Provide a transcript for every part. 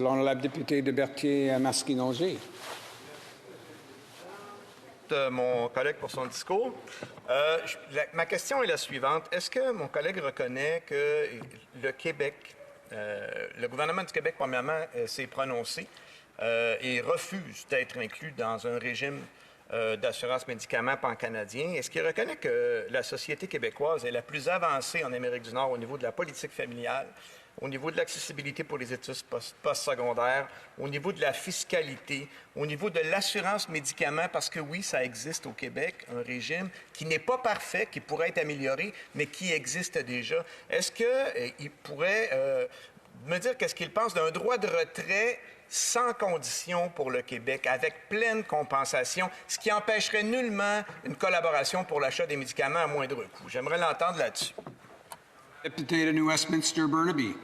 L'honorable député de Berthier-Masquinongé. Mon collègue pour son discours. Ma question est la suivante. Est-ce que mon collègue reconnaît que le Québec, le gouvernement du Québec, premièrement, s'est prononcé et refuse d'être inclus dans un régime d'assurance médicaments pan-canadien? Est-ce qu'il reconnaît que la société québécoise est la plus avancée en Amérique du Nord au niveau de la politique familiale, au niveau de l'accessibilité pour les études postsecondaires, au niveau de la fiscalité, au niveau de l'assurance médicaments, parce que oui, ça existe au Québec, un régime qui n'est pas parfait, qui pourrait être amélioré, mais qui existe déjà. Est-ce qu'il pourrait me dire qu'est-ce qu'il pense d'un droit de retrait sans condition pour le Québec, avec pleine compensation, ce qui empêcherait nullement une collaboration pour l'achat des médicaments à moindre coût? J'aimerais l'entendre là-dessus. Député de New Westminster, Burnaby.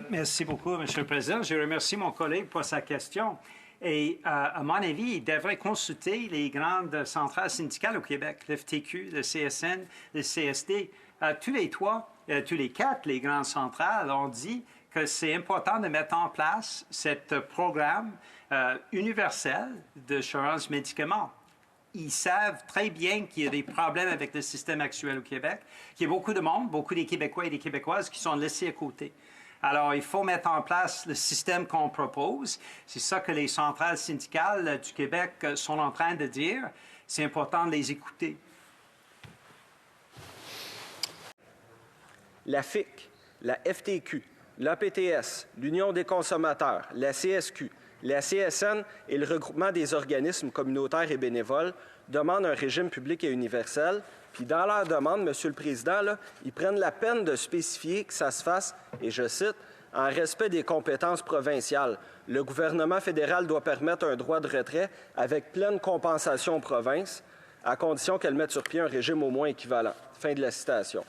Merci beaucoup, M. le Président. Je remercie mon collègue pour sa question. Et à mon avis, il devrait consulter les grandes centrales syndicales au Québec, le FTQ, le CSN, le CSD. Tous les quatre, les grandes centrales ont dit que c'est important de mettre en place ce programme universel d'assurance médicaments. Ils savent très bien qu'il y a des problèmes avec le système actuel au Québec, qu'il y a beaucoup de monde, beaucoup des Québécois et des Québécoises qui sont laissés à côté. Alors, il faut mettre en place le système qu'on propose. C'est ça que les centrales syndicales du Québec sont en train de dire. C'est important de les écouter. La FIC, la FTQ, l'APTS, l'Union des consommateurs, la CSQ, la CSN et le regroupement des organismes communautaires et bénévoles demandent un régime public et universel. Puis dans leur demande, M. le Président, ils prennent la peine de spécifier que ça se fasse, et je cite, « en respect des compétences provinciales. Le gouvernement fédéral doit permettre un droit de retrait avec pleine compensation aux provinces, à condition qu'elles mettent sur pied un régime au moins équivalent. » Fin de la citation.